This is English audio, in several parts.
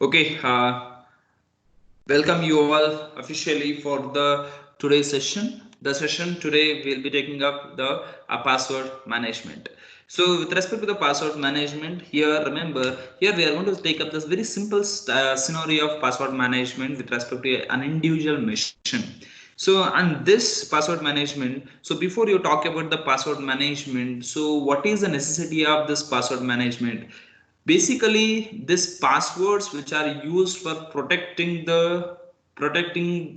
Okay, welcome you all officially for the today's session. The session today will be taking up the password management. So, with respect to the password management, here remember here we are going to take up this very simple scenario of password management with respect to an individual machine. So, and this password management. So, before you talk about the password management, so what is the necessity of this password management? Basically these passwords which are used for protecting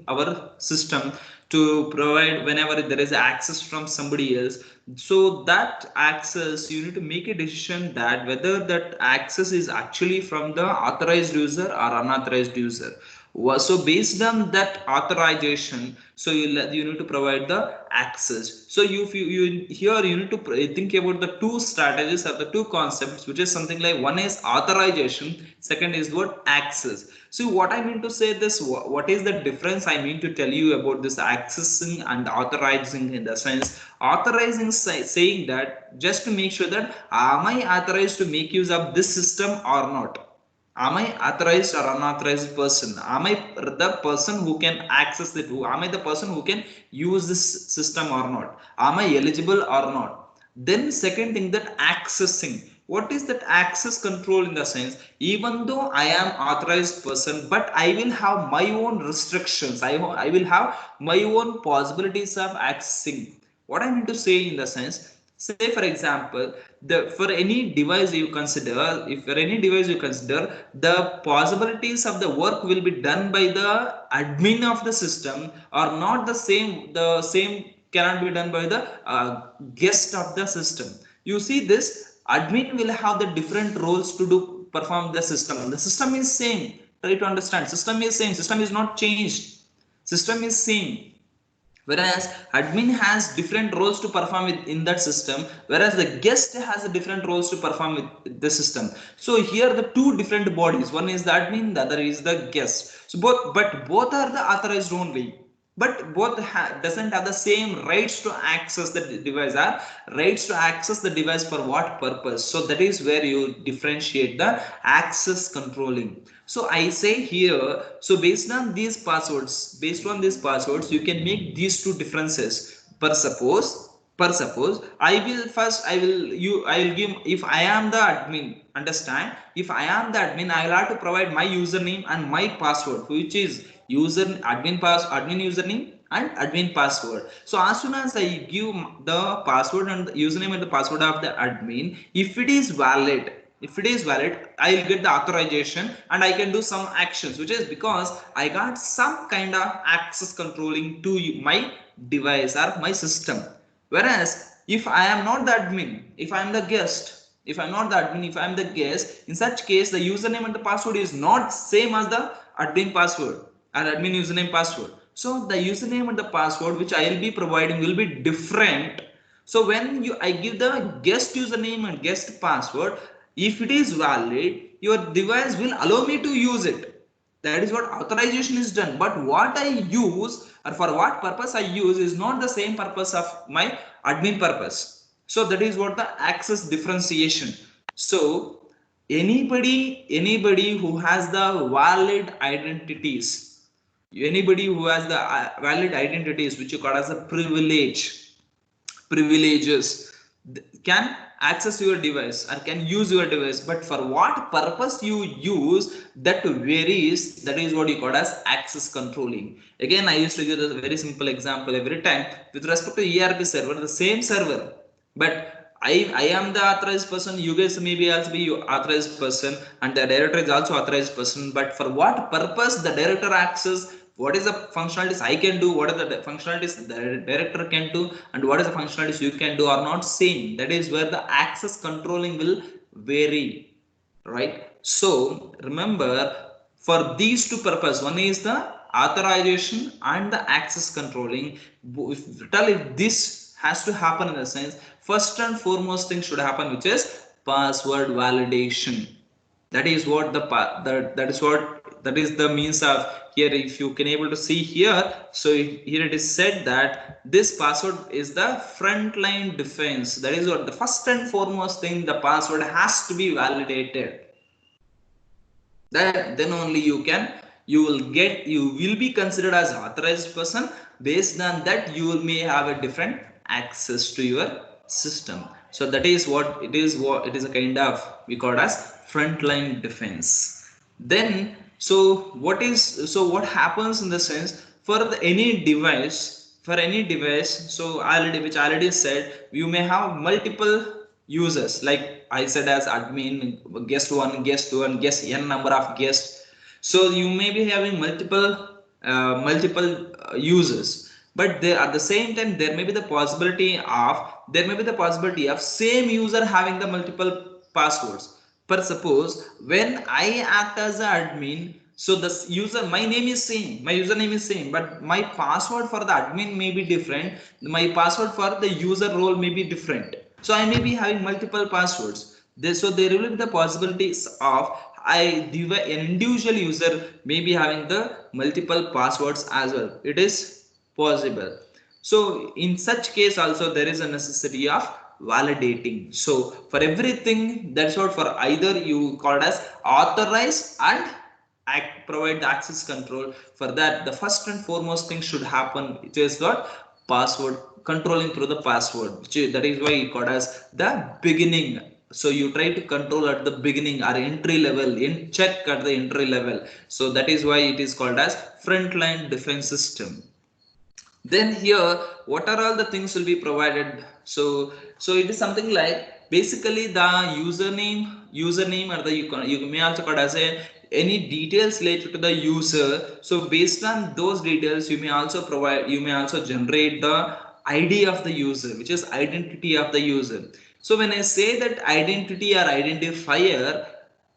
our system to provide whenever there is access from somebody else, so that access you need to make a decision that whether that access is actually from the authorized user or unauthorized user. So based on that authorization, so you need to provide the access. So you here you need to think about the two strategies or the two concepts, which is something like one is authorization, second is what access. So what I mean to say this, what is the difference I mean to tell you about this accessing and authorizing, in the sense authorizing saying that just to make sure that am I authorized to make use of this system or not. Am I authorized or unauthorized person? Am I the person who can access it? Am I the person who can use this system or not? Am I eligible or not? Then second thing, that accessing. What is that access control? In the sense, even though I am authorized person, but I will have my own restrictions. I will have my own possibilities of accessing. What I mean to say, in the sense, say for example, the for any device you consider, if for any device you consider, the possibilities of the work will be done by the admin of the system, or not the same cannot be done by the guest of the system. You see, this admin will have the different roles to do perform the system. The system is same. Try to understand, system is same, system is not changed, system is same. Whereas admin has different roles to perform in that system, whereas the guest has a different roles to perform with the system. So here the two different bodies, one is the admin, the other is the guest. So both are the authorized only, but both doesn't have the same rights to access the device, or rights to access the device for what purpose. So that is where you differentiate the access controlling. So I say here, so based on these passwords you can make these two differences. Per suppose I will give, if I am the admin, understand, if I am the admin, I will have to provide my username and my password, which is admin username and admin password. So as soon as I give the password and the username and the password of the admin, if it is valid, I'll get the authorization and I can do some actions, which is because I got some kind of access controlling to my device or my system. Whereas if I am not the admin, if I am the guest, if I'm not the admin, if I'm the guest, in such case the username and the password is not same as the admin password or admin username password. So the username and the password which I'll be providing will be different. So when I give the guest username and guest password, if it is valid, your device will allow me to use it. That is what authorization is done. But what I use, or for what purpose I use, is not the same purpose of my admin purpose. So that is what the access differentiation. So anybody who has the valid identities, anybody who has the valid identities, which you call as a privileges, can access your device or can use your device, but for what purpose you use, that varies. That is what you call as access controlling. Again, I used to give a very simple example every time with respect to ERP server, the same server, but I am the authorized person, you guys maybe also be authorized person, and the director is also authorized person. But for what purpose the director access, what is the functionalities I can do, what are the functionalities the director can do, and what is the functionalities you can do are not same. That is where the access controlling will vary, right? So remember, for these two purposes, one is the authorization and the access controlling. If this has to happen, in the sense, first and foremost thing should happen, which is password validation. That is what that is the means of here. If you can able to see here, so here it is said that this password is the frontline defense. That is what the first and foremost thing, the password has to be validated. That then only you will be considered as authorized person. Based on that, you may have a different access to your system. So that is what it is, a kind of we call as frontline defense. Then what happens in the sense, for any device, so already which already said, you may have multiple users, like I said, as admin, guest 1, guest 2, and guest n number of guests. So you may be having multiple users, but there at the same time there may be the possibility of same user having the multiple passwords. Per suppose, when I act as an admin, so the user, my username is same, but my password for the admin may be different, my password for the user role may be different, so I may be having multiple passwords. So there will be the possibilities of an individual user may be having the multiple passwords as well. It is possible. So in such case also there is a necessity of validating. So for everything, that's what, for either you called as authorize and provide the access control, for that the first and foremost thing should happen, it is what, password, controlling through the password, that is why you called as the beginning. So you try to control at the beginning or entry level, in check at the entry level. So that is why it is called as frontline defense system. Then here, what are all the things will be provided? So it is something like, basically the username, or the you may also call as a any details related to the user. So based on those details, you may also generate the id of the user, which is identity of the user. So when I say that identity or identifier,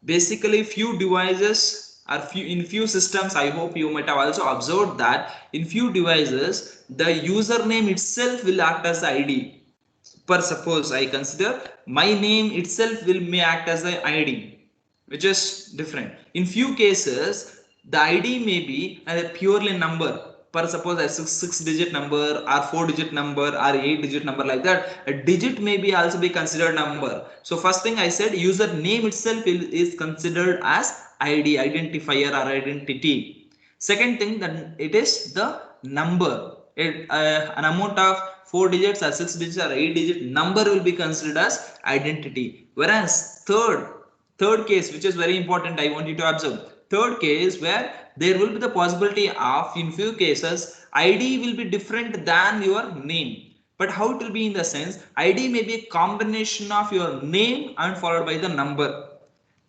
basically few devices or few systems, I hope you might have also observed that in few devices the username itself will act as the id. Per suppose I consider my name itself will may act as the id, which is different. In few cases, the id may be a purely number. Per suppose a six digit number, or 4 digit number, or 8 digit number, like that a digit may be also be considered number. So first thing I said, user name itself is considered as id, identifier or identity. Second thing, that it is the number. An amount of 4 digits or 6 digits or 8 digit number will be considered as identity. Whereas third case, which is very important, I want you to observe. Third case, where there will be the possibility of, in few cases, id will be different than your name. But how it will be, in the sense, id may be a combination of your name and followed by the number.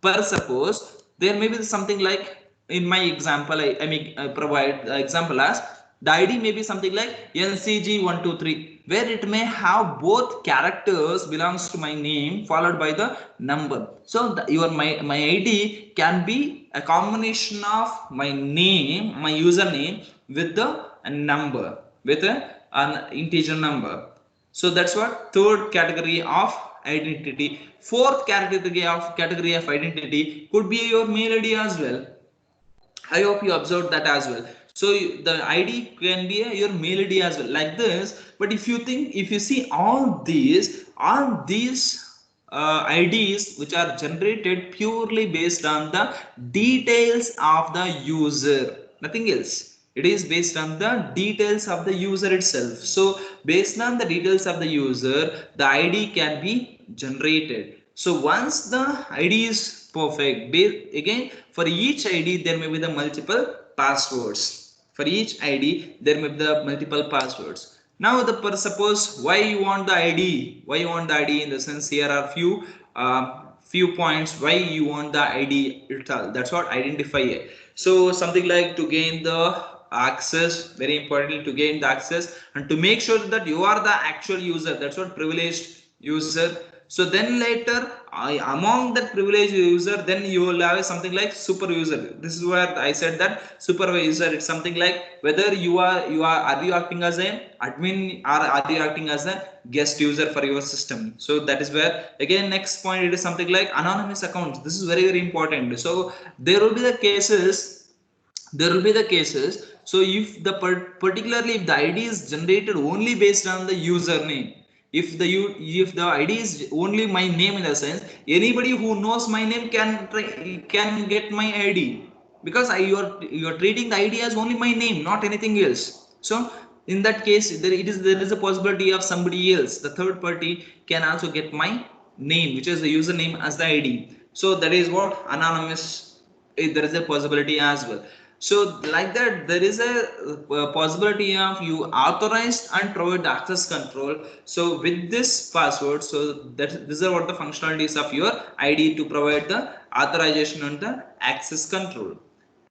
Per suppose, there may be something like, in my example, I may provide the example as, the id may be something like ncg123, where it may have both characters belongs to my name followed by the number. So my id can be a combination of my name, my username, with the number, with an integer number. So that's what third category of identity. Fourth category of identity could be your mail id as well. I hope you observed that as well. So the id can be your mail id as well, like this. But if you see all these ids which are generated purely based on the details of the user, nothing else. It is based on the details of the user itself. So based on the details of the user, the id can be generated. So once the id is perfect, again, for each id there may be the multiple passwords. For each id there may be the multiple passwords. Now the suppose, why you want the id, in the sense, here are few points why you want the id itself. That's what identifier. So something like to gain the access, very importantly, to gain the access and to make sure that you are the actual user. That's what privileged user. So then later, among that privileged user, then you will have something like super user. This is where I said that supervisor, it's something like whether are you acting as an admin, or are you acting as a guest user for your system. So that is where, again, next point, it is something like anonymous accounts. This is very important. So there will be the cases, so if the particularly if the id is generated only based on the username, if the ID is only my name, in the sense anybody who knows my name can get my ID, because you are treating the ID as only my name, not anything else. So in that case, there is a possibility of somebody else, the third party, can also get my name, which is the username, as the ID. So that is what anonymous, there is a possibility as well. So like that, there is a possibility of you authorized and provide the access control. So with this password, so that these are what the functionalities of your ID to provide the authorization and the access control.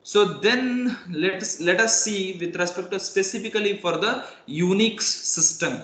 So then let us see with respect to specifically for the Unix system.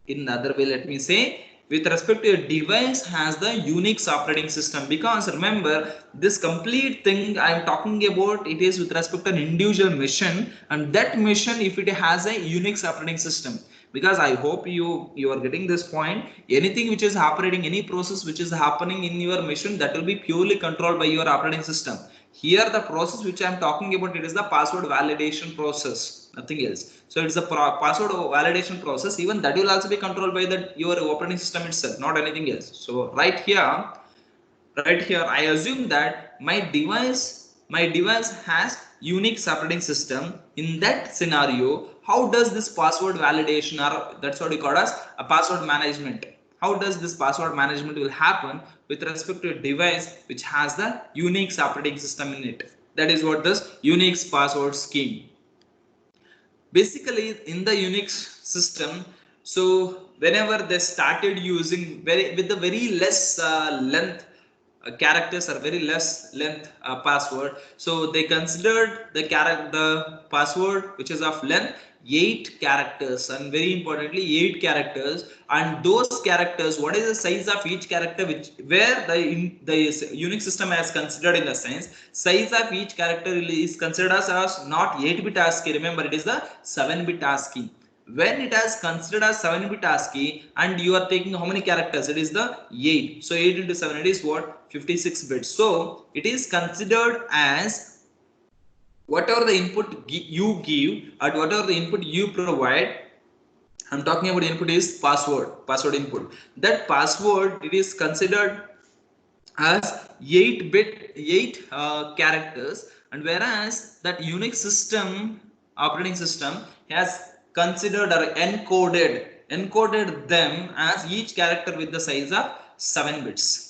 In another way, let me say, with respect to a device has the Unix operating system, because remember, this complete thing I am talking about, it is with respect to an individual machine, and that machine, if it has a Unix operating system, because I hope you are getting this point. Anything which is operating, any process which is happening in your machine, that will be purely controlled by your operating system. Here the process which I am talking about, it is the password validation process, nothing else. So it's a password validation process, even that will also be controlled by the your operating system itself, not anything else. So right here I assume that my device has Unix operating system. In that scenario, how does this password validation, or that's what we call as a password management, how does this password management will happen with respect to a device which has the Unix operating system in it? That is what this Unix password scheme. Basically in the Unix system, so whenever they started using with the very less length characters, or very less length password, so they considered the password which is of length 8 characters, and very importantly 8 characters. And those characters, what is the size of each character, which where the Unix system has considered, in the sense size of each character is considered as not 8-bit ASCII. Remember, it is the 7-bit ASCII. When it has considered as 7-bit ASCII, and you are taking how many characters, it is the 8. So 8 into 7, it is what, 56 bits. So it is considered as whatever the input you give, or whatever the input you provide. I'm talking about input is password input. That password, it is considered as 8 characters. And whereas that Unix system, operating system, has considered or encoded them as each character with the size of 7 bits.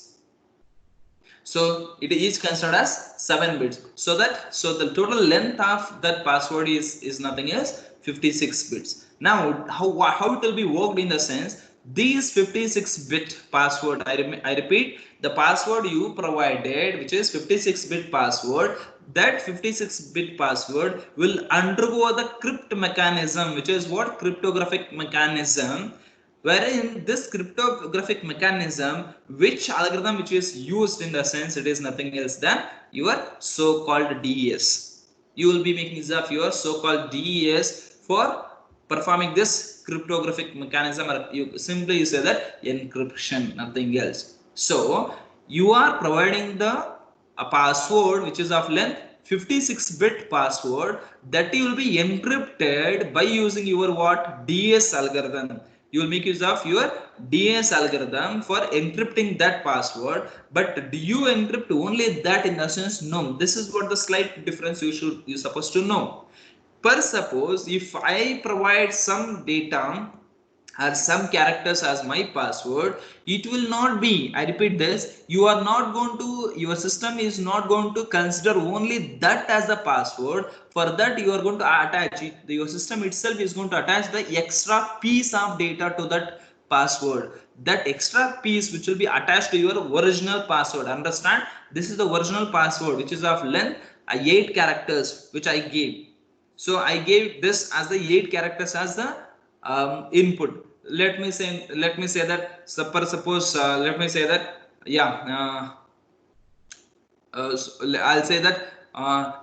So it is considered as 7 bits. So the total length of that password is nothing else 56 bits. Now how it will be worked, in the sense these 56-bit password, I repeat, the password you provided, which is 56-bit password, that 56-bit password will undergo the crypt mechanism, which is what, cryptographic mechanism, wherein this cryptographic mechanism, which algorithm which is used, in the sense it is nothing else than your so-called DES. You will be making use of your so-called DES for performing this cryptographic mechanism, or you say that encryption, nothing else. So you are providing a password which is of length 56-bit password, that you will be encrypted by using your what, DES algorithm. You will make use of your DES algorithm for encrypting that password. But do you encrypt only that, in the sense? No, this is what the slight difference you supposed to know. Per suppose, if I provide some data or some characters as my password, it will not be, I repeat this, your system is not going to consider only that as the password. For that, you are going to attach it, your system itself is going to attach the extra piece of data to that password. That extra piece which will be attached to your original password, understand, this is the original password which is of length 8 characters which I gave. So I gave this as the 8 characters as the input. Let me say that, suppose let me say that, yeah, I'll say that,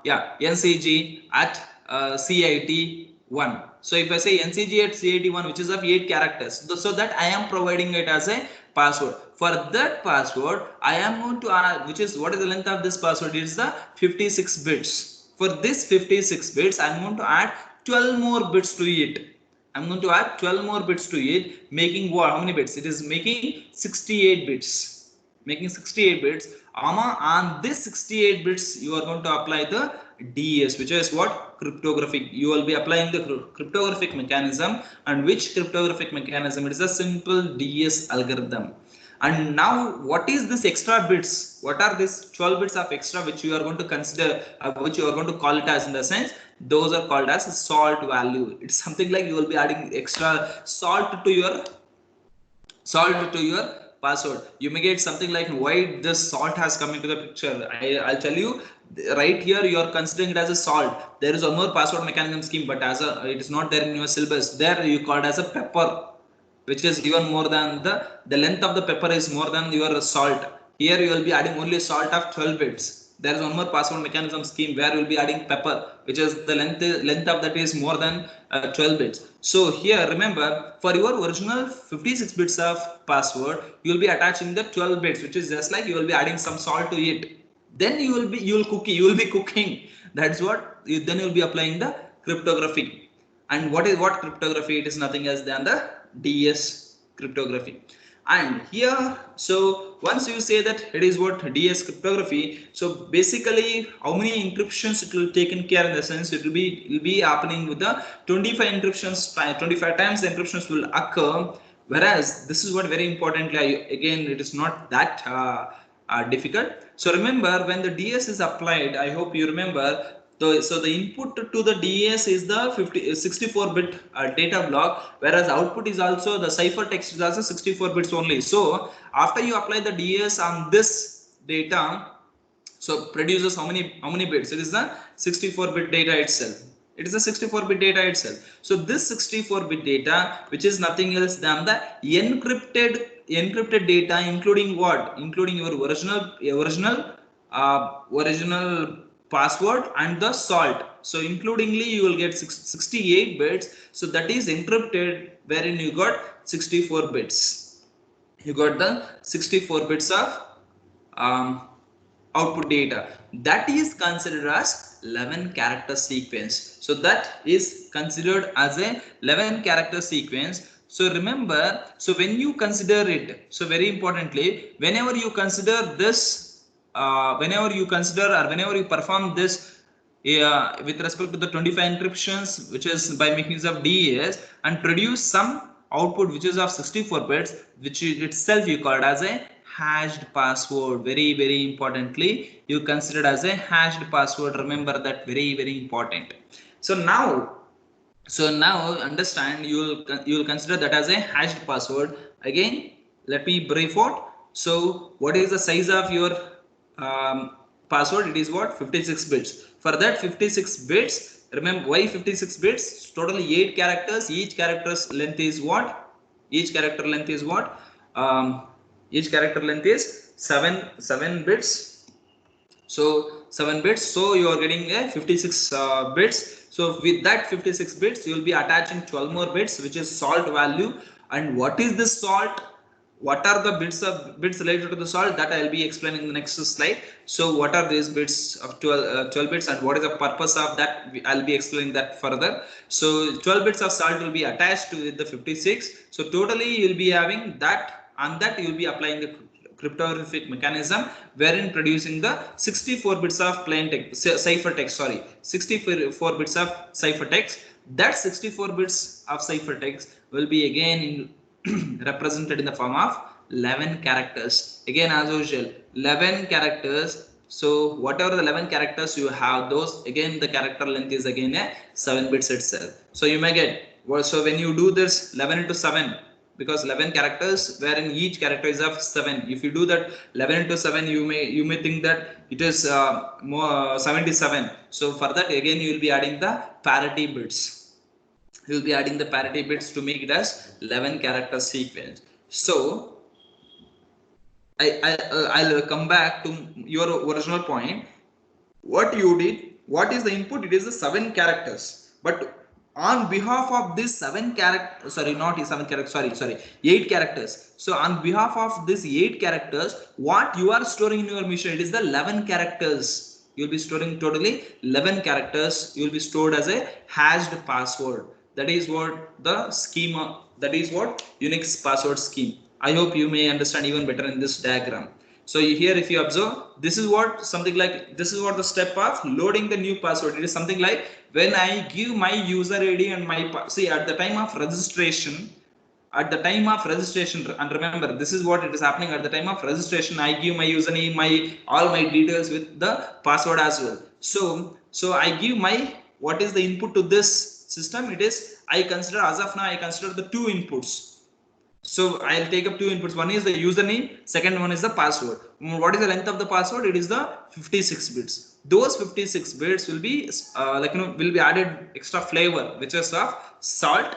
yeah, NCG at CIT1. So if I say NCG at CIT1, which is of 8 characters, so that I am providing it as a password. For that password, I am going to add, which is what is the length of this password? It is the 56 bits. For this 56 bits, I am going to add 12 more bits to it. I'm going to add 12 more bits to it, making what? How many bits? It is making 68 bits. Making 68 bits. On this 68 bits, you are going to apply the DS, which is what? Cryptographic. You will be applying the cryptographic mechanism. And which cryptographic mechanism? It is a simple DS algorithm. And now, what is this extra bits? What are these 12 bits of extra which you are going to consider, which you are going to call it as, in the sense, those are called as salt value. It's something like you will be adding extra salt to your password. You may get something like, why this salt has come into the picture. I'll tell you, right here you are considering it as a salt. There is one more password mechanism scheme, but as a it is not there in your syllabus. There you call it as a pepper, which is even more than the length of the pepper is more than your salt. Here you will be adding only salt of 12 bits. There is one more password mechanism scheme where you will be adding pepper, which is the length of that is more than 12 bits. So here remember, for your original 56 bits of password, you will be attaching the 12 bits, which is just like you will be adding some salt to it. Then you will be cooking. That's what then you will be applying the cryptography. And what cryptography? It is nothing else than the DS cryptography. And here, so once you say that it is what DS cryptography, so basically how many encryptions it will take in care, in the sense it will be happening with the 25 encryptions, 25 times the encryptions will occur. Whereas this is what very importantly, again, it is not that difficult. So remember, when the DS is applied, I hope you remember. So the input to the DS is the 64-bit data block, whereas output is also the ciphertext is also 64 bits only. So after you apply the DS on this data, so produces how many bits? It is the 64-bit data itself. It is a 64-bit data itself. So this 64-bit data, which is nothing else than the encrypted data, including what? Including your original password and the salt. So includingly you will get 68 bits. So that is encrypted, wherein you got 64 bits. You got the 64 bits of output data. That is considered as 11 character sequence. So that is considered as a 11 character sequence. So remember, so when you consider it, so very importantly, whenever you consider this, whenever you perform this with respect to the 25 encryptions, which is by making use of DES, and produce some output which is of 64 bits, which itself you called as a hashed password. Very importantly, you consider as a hashed password. Remember that, very important. So now understand, you will consider that as a hashed password. Again, let me brief out. So what is the size of your password? It is what? 56 bits. For that 56 bits, remember why 56 bits? Totally 8 characters. Each character's length is what? Each character length is what? Each character length is 7 bits. So 7 bits. So you are getting a 56 bits. So with that 56 bits, you will be attaching 12 more bits, which is salt value. And what is this salt? What are the bits related to the salt? That I will be explaining in the next slide. So what are these bits of 12 bits, and what is the purpose of that? I'll be explaining that further. So 12 bits of salt will be attached to the 56. So totally you will be having that, on that you will be applying the cryptographic mechanism, wherein producing the 64 bits of plain text, ciphertext, sorry, 64 bits of ciphertext. That 64 bits of ciphertext will be again represented in the form of 11 characters. Again, as usual, 11 characters. So whatever the 11 characters you have, those again the character length is again a 7 bits itself. So you may get, well, so when you do this 11 into 7, because 11 characters wherein each character is of 7, if you do that 11 into 7, you may think that it is more 77. So for that again you will be adding the parity bits. You will be adding the parity bits to make it as 11 character sequence. So I'll come back to your original point. What you did, what is the input? It is the 7 characters, but on behalf of this 7 characters, sorry, not 7 characters, sorry, 8 characters. So on behalf of this 8 characters, what you are storing in your machine, it is the 11 characters. You will be storing totally 11 characters. You will be stored as a hashed password. That is what the schema, that is what Unix password scheme. I hope you may understand even better in this diagram. So here if you observe, this is what something like, this is what the step of loading the new password. It is something like when I give my user ID and my see at the time of registration, at the time of registration, and remember this is what it is happening at the time of registration, I give my username, my all my details with the password as well. So I give my, what is the input to this system? It is, I consider as of now, I consider the two inputs. So I'll take up two inputs. One is the username, second one is the password. What is the length of the password? It is the 56 bits. Those 56 bits will be will be added extra flavor, which is of salt.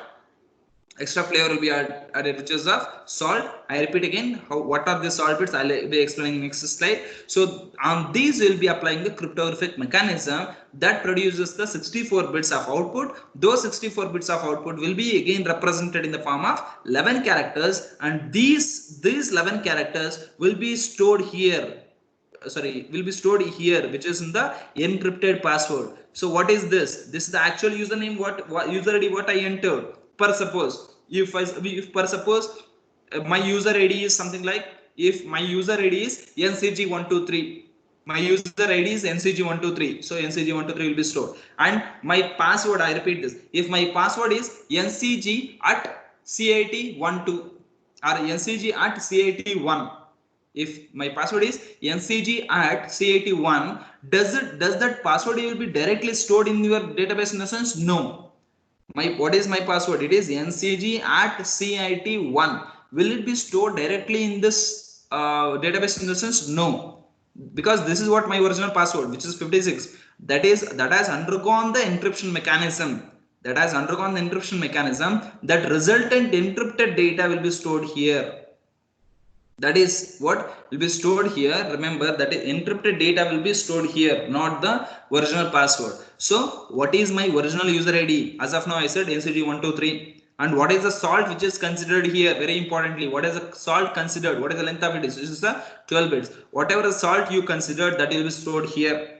Extra flavor will be added, which is of salt. I repeat again, how, what are the salt bits? I'll be explaining next slide. So on these we'll be applying the cryptographic mechanism that produces the 64 bits of output. Those 64 bits of output will be again represented in the form of 11 characters, and these 11 characters will be stored here, will be stored here, which is in the encrypted password. So what is this? This is the actual username, what user id what I entered. Per suppose, if per suppose my user id is something like, if my user id is ncg123, my user id is ncg123, so ncg123 will be stored, and my password, I repeat this, if my password is ncg at cat12 or ncg at cat1, if my password is ncg at cat1, does that password will be directly stored in your database? In the sense, no. What is my password? It is ncg at cat1. Will it be stored directly in this database? In the sense, no, because this is what my original password, which is 56, that has undergone the encryption mechanism, that resultant encrypted data will be stored here. That is what will be stored here. Remember that encrypted data will be stored here, not the original password. So what is my original user id? As of now I said ncg123. And what is the salt which is considered here? Very importantly, what is the salt considered? What is the length of it? This is the 12 bits. Whatever the salt you considered, that will be stored here.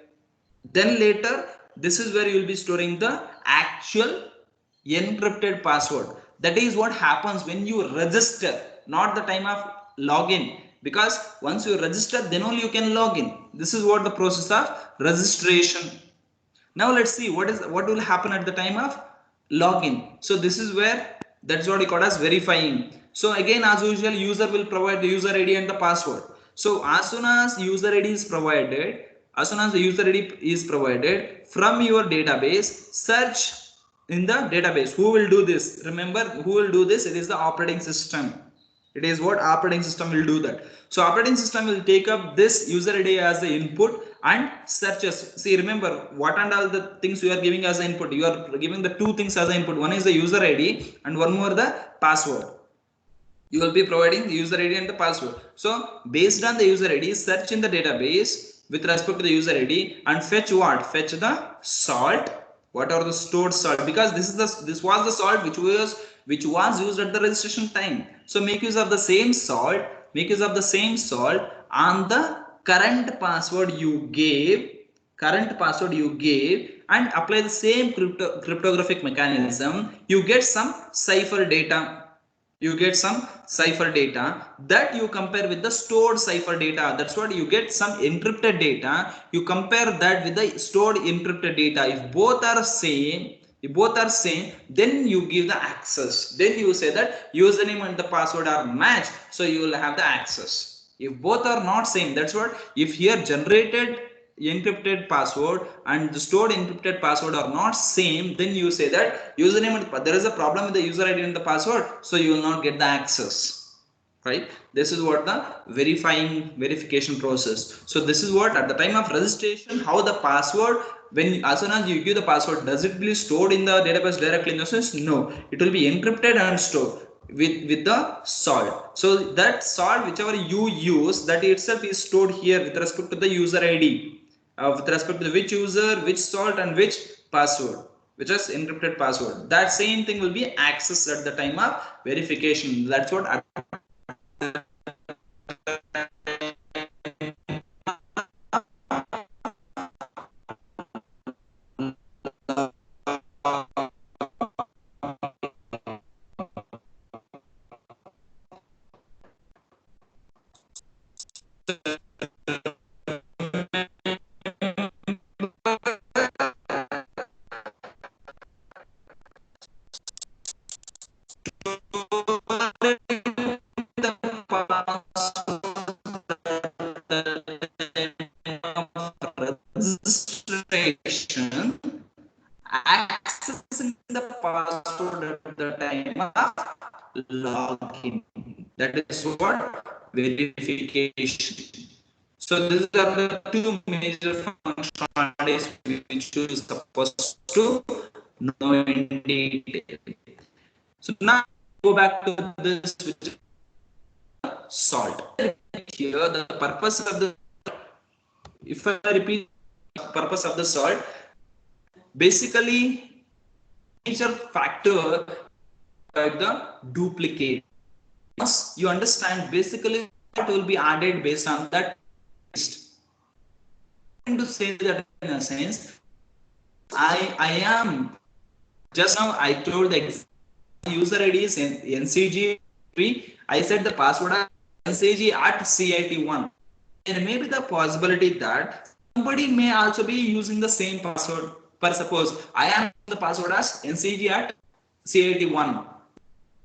Then later, this is where you will be storing the actual encrypted password. That is what happens when you register, not the time of login, because once you register, then only you can log in. This is what the process of registration. Now let's see what will happen at the time of login. So this is where, that's what we call as verifying. So again, as usual, user will provide the user id and the password. So as soon as user id is provided, from your database, search in the database. Who will do this? Remember, who will do this? It is the operating system. It is what operating system will do that. So operating system will take up this user id as the input and searches. See, remember what and all the things you are giving as input. You are giving the two things as input. One is the user id and one more the password. You will be providing the user id and the password. So based on the user id, search in the database with respect to the user id and fetch what? Fetch the salt. What are the stored salt? Because this was the salt which was used at the registration time. So make use of the same salt. Make use of the same salt on the current password you gave. And apply the same cryptographic mechanism. You get some cipher data. That you compare with the stored cipher data. That's what you get, some encrypted data. You compare that with the stored encrypted data. If both are same, then you give the access. Then you say that username and the password are matched, so you will have the access. If both are not same, that's what, if here generated encrypted password and the stored encrypted password are not same, then you say that username and there is a problem with the user id and the password, so you will not get the access. Right? This is what the verification process. So this is what, at the time of registration, how the password, when as soon as you give the password, does it be stored in the database directly? In the sense, no, it will be encrypted and stored with the salt. So that salt, whichever you use, that itself is stored here with respect to the user id, with respect to which user, which salt, and which password, which is encrypted password. That same thing will be accessed at the time of verification. That's what That is what verification. So these are the two major functionalities which you are supposed to know in detail. So now go back to this, which is salt. Here the purpose of the, if I repeat, purpose of the salt, basically major factor like the duplicate. Once you understand, basically it will be added based on that taste. To say that in a sense, I am just now I told the user ID is NCG3. I said the password is NCG at CIT1. There may be the possibility that somebody may also be using the same password. For suppose I am the password as NCG at CIT1.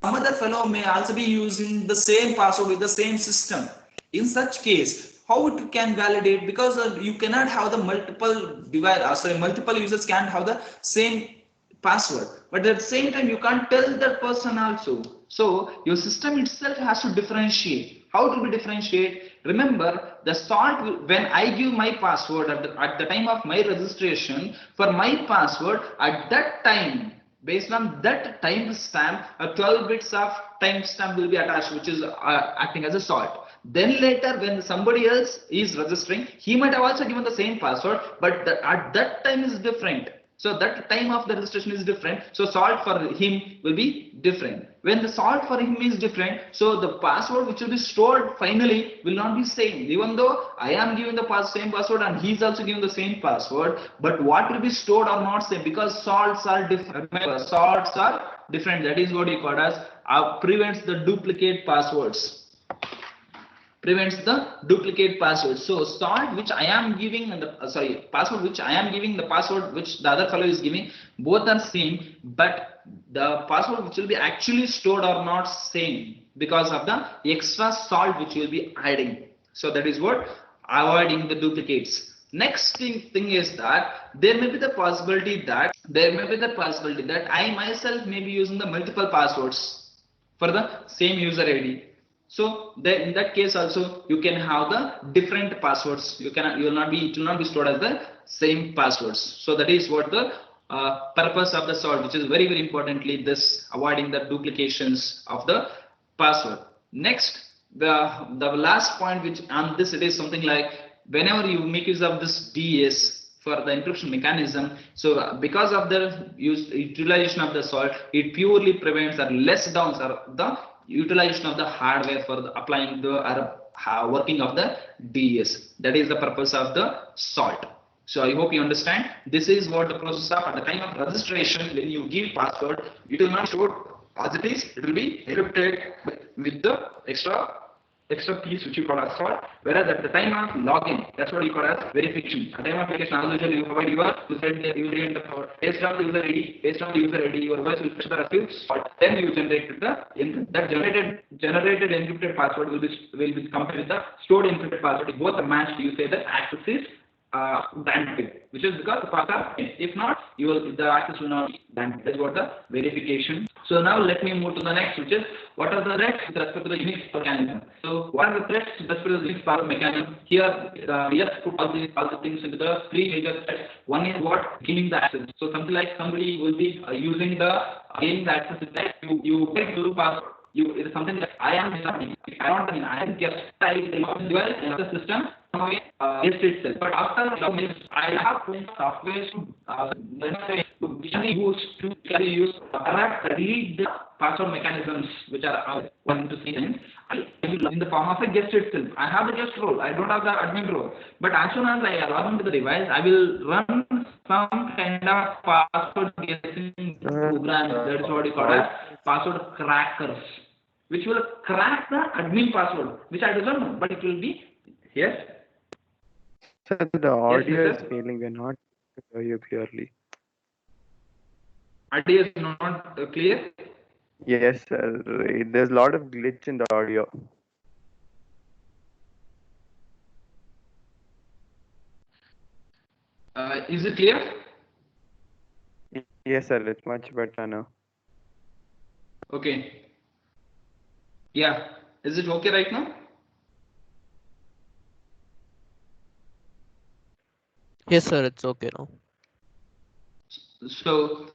Some other fellow may also be using the same password with the same system. In such case, how it can validate? Because you cannot have the multiple device, sorry, multiple users can't have the same password, but at the same time you can't tell that person also. So your system itself has to differentiate. How to be differentiate? Remember the salt, when I give my password at the time of my registration for my password, at that time, based on that time stamp, 12 bits of time stamp will be attached, which is acting as a salt. Then later when somebody else is registering, he might have also given the same password, but at that time is different. So that time of the registration is different. So salt for him will be different. When the salt for him is different, so the password which will be stored finally will not be same. Even though I am giving the same password and he is also giving the same password, but what will be stored are not same, because salts are different. Remember, salts are different. That is what you call as prevents the duplicate passwords. Prevents the duplicate password. So salt which I am giving and the password which I am giving, the password which the other fellow is giving, both are same, but the password which will be actually stored are not same because of the extra salt which you will be adding. So that is what avoiding the duplicates. Next thing is that there may be the possibility that I myself may be using the multiple passwords for the same user ID. So in that case also you can have the different passwords. It will not be stored as the same passwords. So that is what the purpose of the salt, which is very importantly this avoiding the duplications of the password. Next, the last point, which on this it is something like whenever you make use of this DES for the encryption mechanism, so because of the utilization of the salt, it purely prevents or less downs or the utilization of the hardware for applying the working of the DES. That is the purpose of the salt. So I hope you understand. This is what the process of at the time of registration. When you give password, it will not show as it is. It will be encrypted with the extra piece which you call as salt, whereas at the time of login, that's what you call as verification. At the time of application, as usual, you provide your user the password. Based on the user ID, your voice will fetch the receive salt. Then you generate that generated encrypted password will be compared with the stored encrypted password. If both are matched, you say that access is granted, which is because the password. If not, the access will not be granted. That is what the verification. So now let me move to the next, which is what are the threats with respect to the Unix mechanism. So what are the threats with respect to the Unix password mechanism? Here, we have put all the things into the three major threats. One is what? Gaining the access. So something like somebody will be using the gaining the access is that you get the password. It is something like I am I am just the system itself. But after I have software to use read the password mechanisms which are one to see things in the form of a guest itself. I have the guest role. I don't have the admin role. But as soon as I log into the device, I will run some kind of password guessing program. That is what you call as password crackers, which will crack the admin password, which I don't know, but it will be yes. So the audio is failing. We're not hear you clearly. Audio is not clear. Yes, sir. There's a lot of glitch in the audio. Is it clear? Yes, sir. It's much better now. Okay. Yeah. Is it okay right now? Yes, sir, it's okay now. So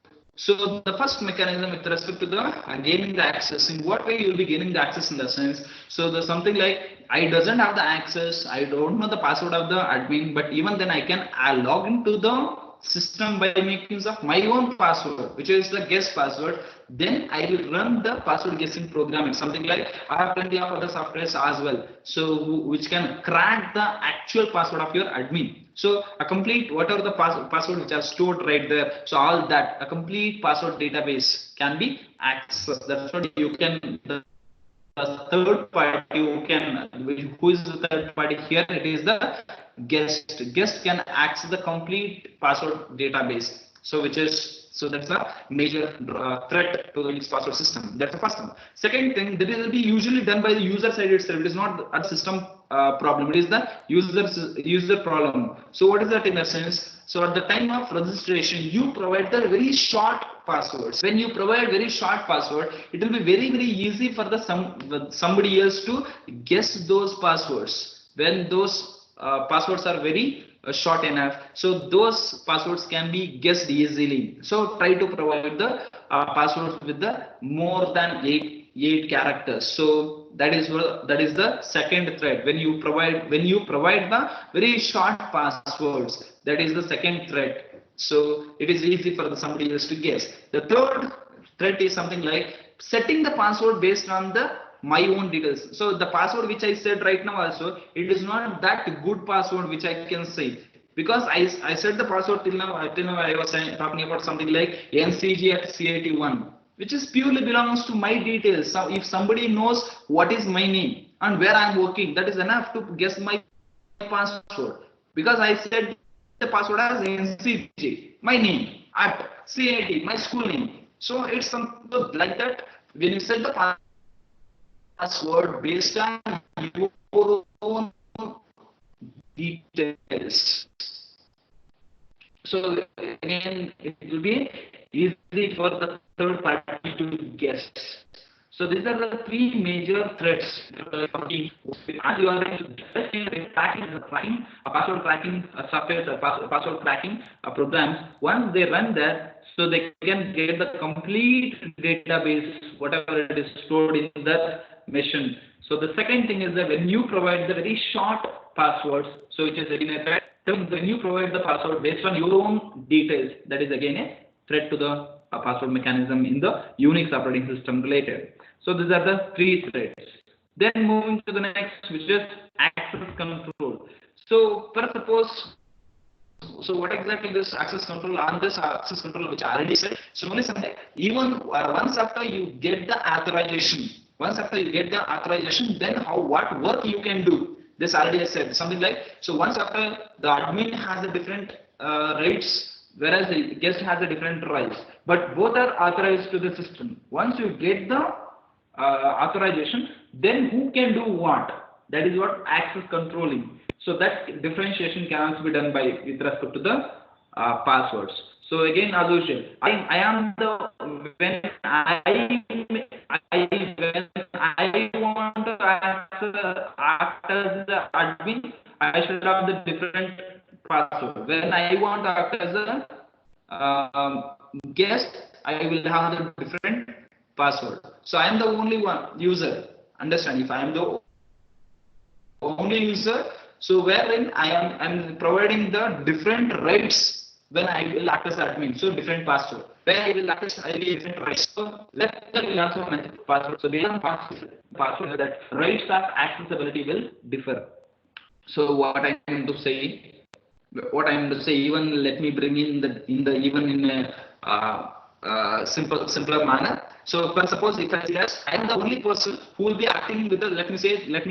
the first mechanism with respect to the gaining the access, in what way you will be gaining the access in the sense, so there's something like I doesn't have the access, I don't know the password of the admin, but even then I can log into the system by making use of my own password, which is the guest password. Then I will run the password guessing program. It's something like I have plenty of other softwares as well, so which can crack the actual password of your admin. So a complete whatever the password which are stored right there, so all that a complete password database can be accessed. That's what you can, the third party who is the third party here, it is the guest can access the complete password database. So which is, so that's a major threat to the Unix password system. That's the first thing. Second thing, that will be usually done by the user side itself. It is not a system problem, it is the user problem. So what is that in a sense? So at the time of registration, you provide the very short passwords. When you provide very short password, it will be very easy for the somebody else to guess those passwords. When those passwords are very short enough, so those passwords can be guessed easily. So try to provide the passwords with the more than eight characters. So that is the second threat. When you provide the very short passwords, that is the second threat. So it is easy for somebody else to guess. The third threat is something like setting the password based on the my own details. So the password which I said right now also, it is not that good password which I can say, because I said the password till now I was talking about something like ncg at cat1, which is purely belongs to my details. So if somebody knows what is my name and where I am working, that is enough to guess my password, because I said the password as ncj, my name, at cat, my school name. So it's something like that. When you set the password based on your own details, so again it will be easy for the third party to guess. So these are the three major threats. And you are tracking a password tracking software, password tracking programs. Once they run that, so they can get the complete database, whatever it is stored in that machine. So the second thing is that when you provide the very short passwords, so which is again a threat. When you provide the password based on your own details, that is again a threat to the password mechanism in the Unix operating system related. So these are the three threats. Then moving to the next, which is access control. So first suppose, so what exactly this access control, on this access control which I already said, so only something, even once after you get the authorization, then how, what work you can do, this already I said something like, so once after the admin has a different rights, whereas the guest has a different rights, but both are authorized to the system. Once you get the authorization, then who can do what, that is what access controlling. So that differentiation can also be done by with respect to the passwords. So again, as usual, I am the, when I want to act as the admin, I should have the different password. When I want to act as a guest, I will have the different password. So I am the only one user. Understand? If I am the only user, so wherein I'm providing the different rights when I will act as admin. So different password. When I will act as I will different rights. So that will also mention password. So based on password, that rights of accessibility will differ. So what I am to say, even let me bring in the even in a simpler manner. So for suppose if I say that I am the only person who will be acting with the, let me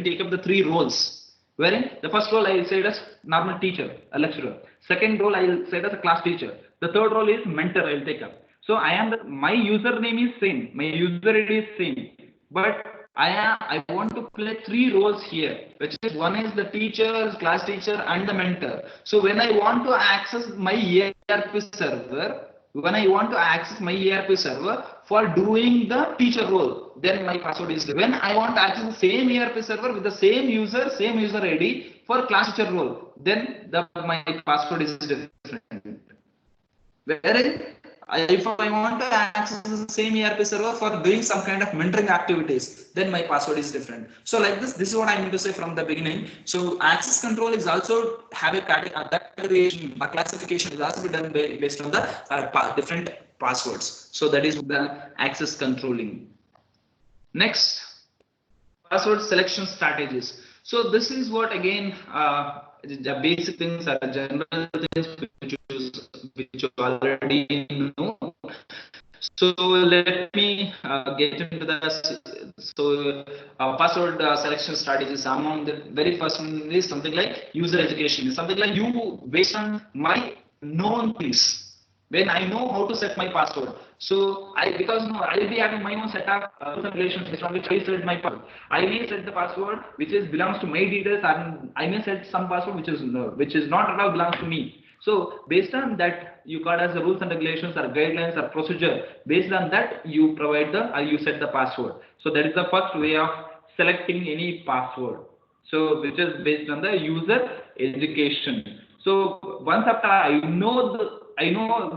take up the three roles, wherein the first role I will say it as normal teacher, a lecturer. Second role I will say it as a class teacher. The third role is mentor I will take up. So I am my username is same, my user ID is same, but I want to play three roles here, which is one is the teacher, class teacher, and the mentor. So when I want to access my ERP server, for doing the teacher role, then my password is different. When I want to access the same ERP server with the same user ID for class teacher role, then my password is different. Wherein if I want to access the same ERP server for doing some kind of mentoring activities, then my password is different. So like this is what I mean to say from the beginning. So access control is also have a categorization, a classification is also done based on the different passwords. So that is the access controlling. Next, password selection strategies. So this is what again the basic things are general things which you already know. So let me get into the password selection strategies. Among the very first one is something like user education. It's something like you based on my known things. When I know how to set my password, so because I will be having my own set of rules and regulations based on which I set my password. I may set the password which is belongs to my details, and I may set some password which is not at all belongs to me. So based on that, you got as the rules and regulations or guidelines or procedure. Based on that, you provide the you set the password. So that is the first way of selecting any password. So which is based on the user education. So once after I know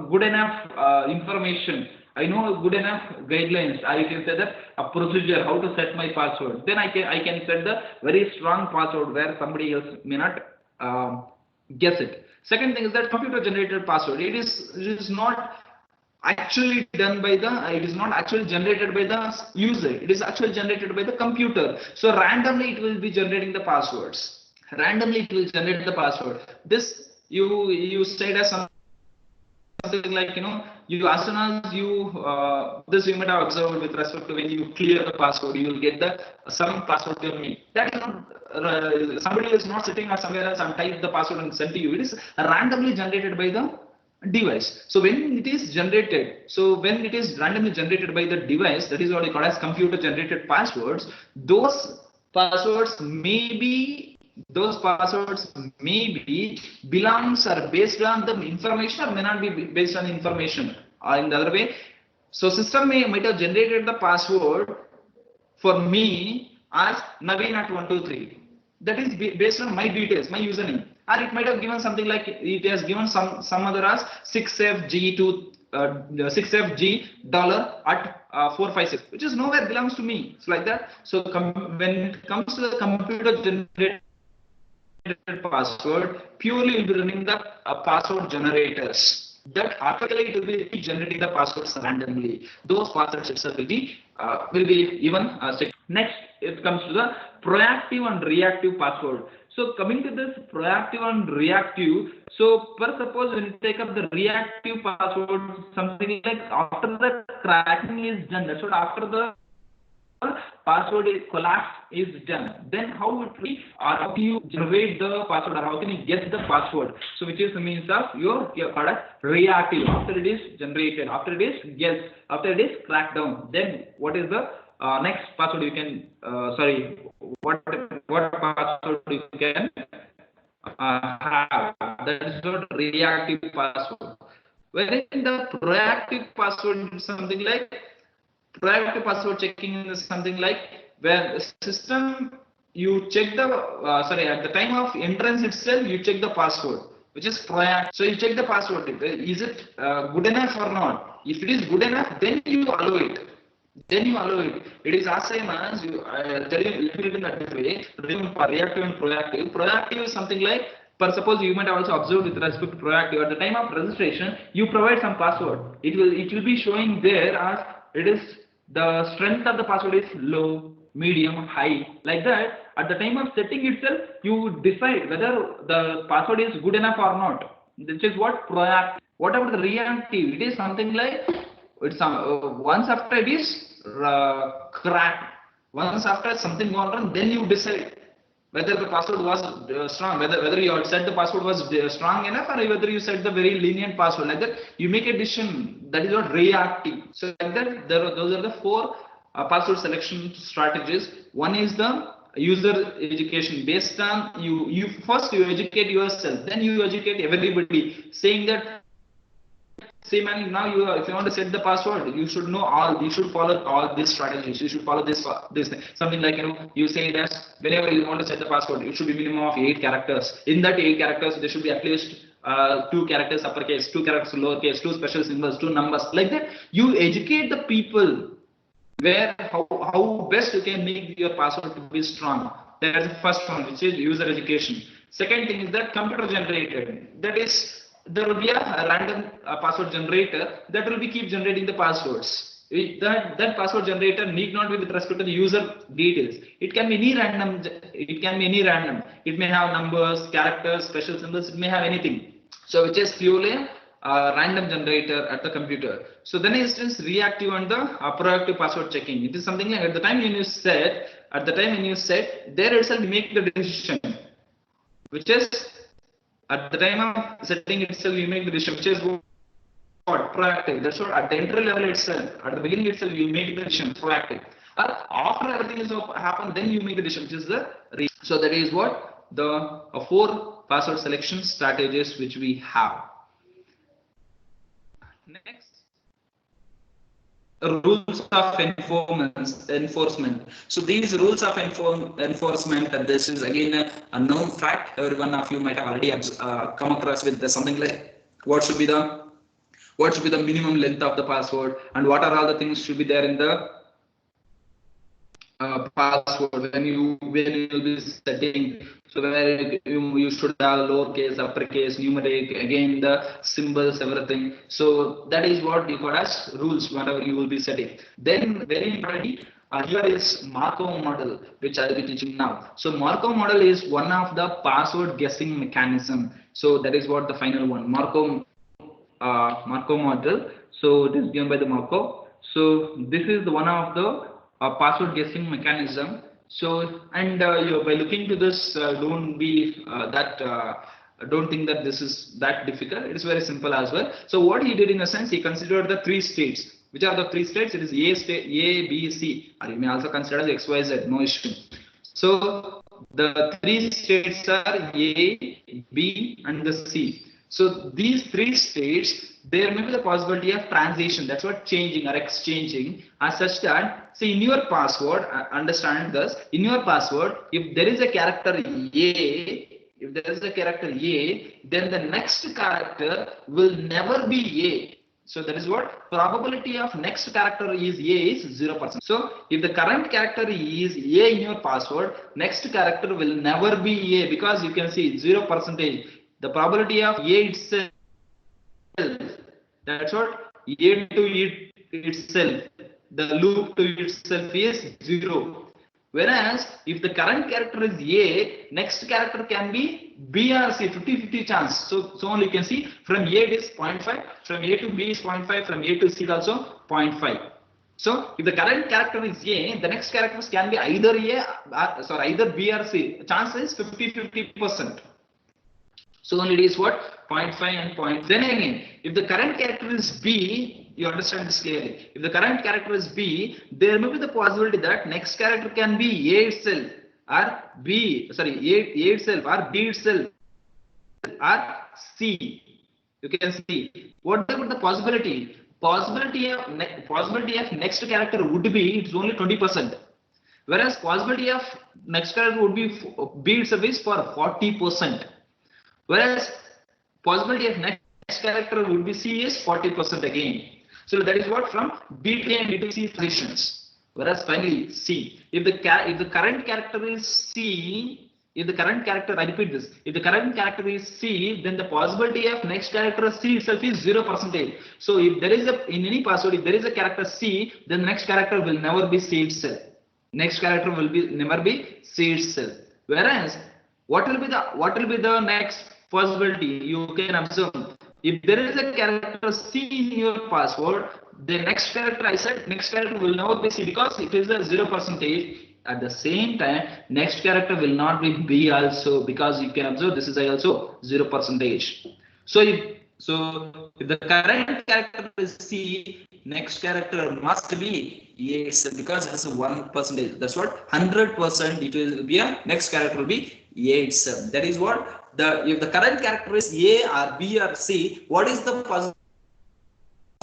good enough information, I know good enough guidelines, I can say that a procedure how to set my password. Then I can set the very strong password where somebody else may not guess it. Second thing is that computer generated password. It is not actually done by it is not actually generated by the user. It is actually generated by the computer. So randomly it will be generating the passwords. Randomly it will generate the password. This you said as something like, you as soon as you this you might have observed with respect to when you clear the password, you will get the some password to your mail. That is not somebody is not sitting or somewhere else and type the password and send to you. It is randomly generated by the device. So when it is generated, when it is randomly generated by the device, that is what we call as computer generated passwords. Those passwords may be belongs or based on the information or may not be based on information, or in the other way. So system might have generated the password for me as Naveen at 123. That is based on my details, my username. Or it might have given something like it has given some other as 6FG to 6FG dollar at 456, which is nowhere belongs to me. It's like that. So when it comes to the computer generated password, purely will be running the password generators. That automatically it will be generating the passwords randomly. Those passwords itself will be even next. It comes to the proactive and reactive password. So coming to this proactive and reactive, so per suppose when you take up the reactive password, something like after the cracking is done, that's what after the password collapse is done, then how it will or how can you generate the password or how can you get the password? So which is the means of your product reactive. After it is generated, after it is guessed, after it is cracked down, then what is the next password you can what password you can have? That is not reactive password. Wherein the proactive password is something like proactive password checking is something like where the system you check the at the time of entrance itself you check the password, which is proactive. So you check the password, is it good enough or not? If it is good enough, then you allow it. It is as same as you tell you a little bit in that way. Reactive and proactive. Proactive is something like, for suppose you might have also observed with respect to proactive. At the time of registration, you provide some password. It will be showing there as it is the strength of the password is low, medium, high, like that. At the time of setting itself, you decide whether the password is good enough or not. Which is what proactive. Whatever the reactive, it is something like it's once after it is cracked, once after something gone wrong, then you decide whether the password was strong, whether you had said the password was strong enough or whether you set the very lenient password. Like that, you make a decision. That is what reactive. So like that, those are the four password selection strategies. One is the user education. Based on you first you educate yourself, then you educate everybody, saying that See man, now if you want to set the password, you should know all. You should follow all these strategies. You should follow this thing. Something like you say that whenever you want to set the password, it should be minimum of 8 characters. In that 8 characters, there should be at least 2 characters uppercase, 2 characters lowercase, 2 special symbols, 2 numbers. Like that, you educate the people where how best you can make your password to be strong. That's the first one, which is user education. Second thing is that computer generated. That is, there will be a random password generator that will be keep generating the passwords. That password generator need not be with respect to the user details. It can be any random. It can be any random. It may have numbers, characters, special symbols. It may have anything. So which is purely random generator at the computer. So then is just reactive and the proactive password checking. It is something like at the time when you set, there itself you make the decision, which is at the time of setting itself you make the decision, which is what proactive. That's what at the entry level itself, at the beginning itself you make the decision proactive. After everything is happened, then you make the decision, which is the so that is what the 4 password selection strategies which we have. Next, rules of enforcement. So these rules of enforcement, and this is again a known fact. Every one of you might have already come across with something like what should be the minimum length of the password, and what are all the things should be there in the password when you will be setting. So where you should have lowercase, uppercase, numeric, again the symbols, everything. So that is what you call as rules, whatever you will be setting. Then very importantly, here is Markov model, which I will be teaching now. So Markov model is one of the password guessing mechanism. So that is what the final one, Markov model. So it is given by the Markov. So this is the one of the password guessing mechanism. So and by looking to this, don't think that this is that difficult. It is very simple as well. So what he did in a sense, he considered the 3 states. Which are the 3 states? It is A state, A, B, C, or you may also consider as X, Y, Z. No issue. So the 3 states are A, B, and the C. So these 3 states, there may be the possibility of transition. That's what changing or exchanging, as such that, see in your password, understand this, in your password, if there is a character A, then the next character will never be A. So that is what probability of next character is A is 0%. So if the current character is A in your password, next character will never be A, because you can see 0%. The probability of A itself, that's what A to itself, the loop to itself is 0. Whereas if the current character is A, next character can be B or C, 50-50 chance. So only you can see from A it is 0.5, from A to B is 0.5, from A to C is also 0.5. So if the current character is A, the next characters can be either either B or C. Chance is 50-50%. So only it is what 0.5 and 0. Then again, if the current character is B, you understand this clearly. If the current character is B, there may be the possibility that next character can be A itself or B. Sorry, A itself or B itself or C. You can see what about the possibility. Possibility of next character would be it's only 20%, whereas possibility of next character would be B itself is for 40%. Whereas possibility of next character would be C is 40% again. So that is what from B to A and B to C positions. Whereas finally C, if the current character is C, if the current character, I repeat this, if the current character is C, then the possibility of next character C itself is 0%. So if there is in any password, if there is a character C, then the next character will never be C itself. Next character will never be C itself. Whereas what will be the next possibility? You can observe, if there is a character C in your password, the next character will never be C, because it is a 0%. At the same time, next character will not be B also, because you can observe this is also 0%. So if the current character is C, next character must be A itself, because it has a 1%. That's what 100% it will be a next character will be A itself. That is what if the current character is A or B or C, what is the possibility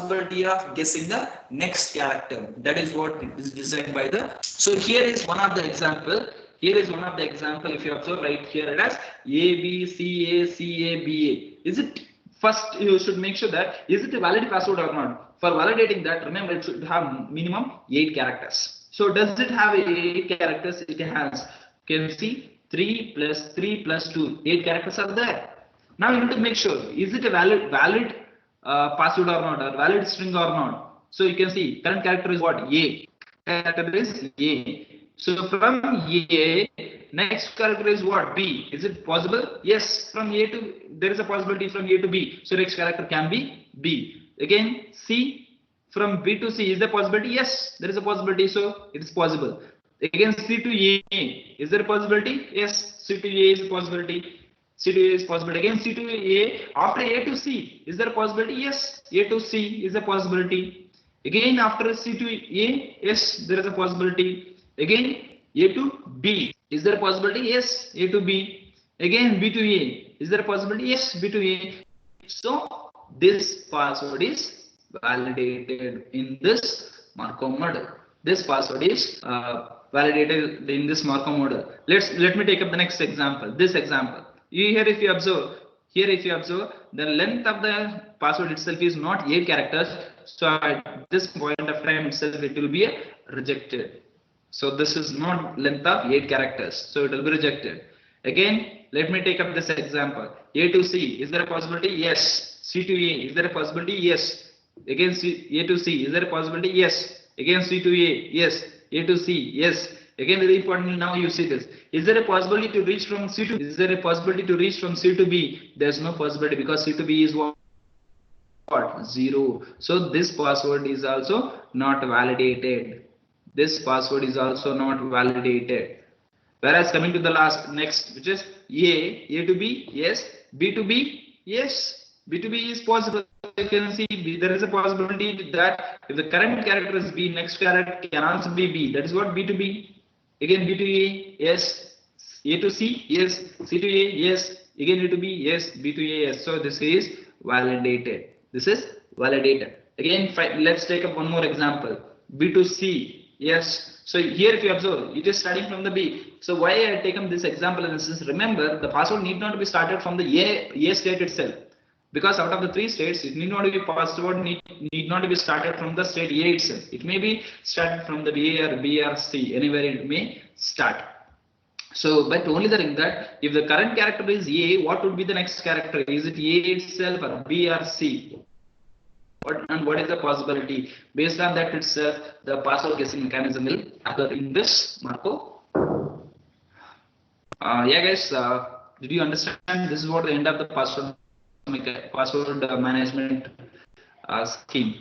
possibility of guessing the next character. That is what is designed by the. So here is one of the example. Here is one of the example. If you observe right here, it has A B C A C A B A. Is it first? You should make sure that is it a valid password or not. For validating that, remember it should have minimum 8 characters. So does it have 8 characters? It has. Can see 3 plus 3 plus 2. 8 characters are there. Now you need to make sure is it a valid password or not, or valid string or not. So you can see current character is what? A. Character is A. So from A, next character is what? B. Is it possible? Yes. From A to there is a possibility from A to B. So next character can be B. Again C. From B to C, is there possibility? Yes, there is a possibility. So it is possible. Again C to A, is there a possibility? Yes, C to A is a possibility. C to A is possible. Again C to A, after A to C, is there a possibility? Yes, A to C is a possibility. Again after C to A, yes, there is a possibility. Again A to B, is there a possibility? Yes, A to B. Again B to A, is there a possibility? Yes, B to A. So this password is validated in this Markov model. This password is validated in this Markov model. Let me take up the next example. This example. Here if you observe, the length of the password itself is not 8 characters. So at this point of time itself, it will be rejected. So this is not length of 8 characters. So it will be rejected. Again, let me take up this example. A to C, is there a possibility? Yes. C to A, is there a possibility? Yes. Again A to C, is there a possibility? Yes. Again C to A, yes. A to C, yes. Again very important, now you see this. Is there a possibility to reach from C to? Is there a possibility to reach from C to B? There is no possibility because C to B is what? 0. So this password is also not validated. This password is also not validated. Whereas coming to the next, which is A to B, yes. B to B, yes. B to B is possible. You can see there is a possibility that if the current character is B, next character can also be B. That is what B to B. Again B to A, yes. A to C, yes. C to A, yes. Again A to B, yes. B to A, yes. So this is validated. This is validated. Again, let's take up one more example. B to C, yes. So here if you observe, it is starting from the B. So why I have taken this example and this is, remember the password need not be started from the A state itself. Because out of the 3 states, it need not be password need not be started from the state A itself. It may be started from the A or B or C, anywhere it may start. So, but only the thing that if the current character is A, what would be the next character? Is it A itself or B or C? What is the possibility? Based on that itself, the password guessing mechanism will occur in this Markov. Yeah, guys, did you understand? This is what the end of the password management scheme.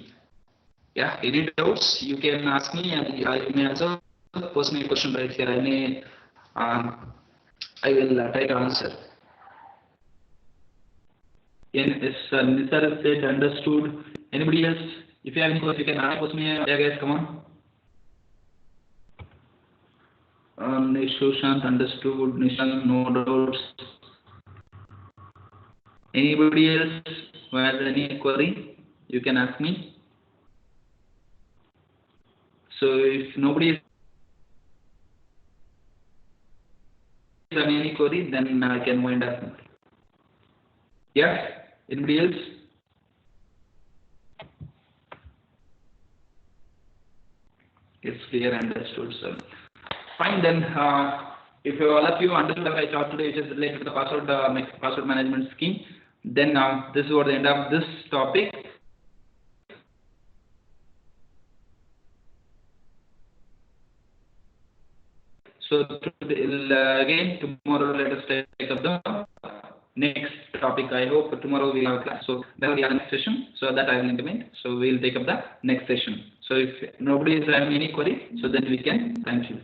Yeah, any doubts you can ask me, and I may also post me a question right here. I will try to answer. Yes, Nisar said understood. Anybody else? If you have any questions, you can post me. Yeah, guys, come on. Nishant understood. Nishant, no doubts. Anybody else who has any query, you can ask me. So if nobody is having any query, then I can wind up. Yeah, anybody else? It's clear, understood, sir. Fine then. If all of you understood what I taught today, which is related to the password management scheme, then this is what the end of this topic. So again, tomorrow let us take up the next topic. I hope tomorrow we have a class. So then we have next session. So that I will intimate. So we will take up the next session. So if nobody is having any query, so then we can thank you.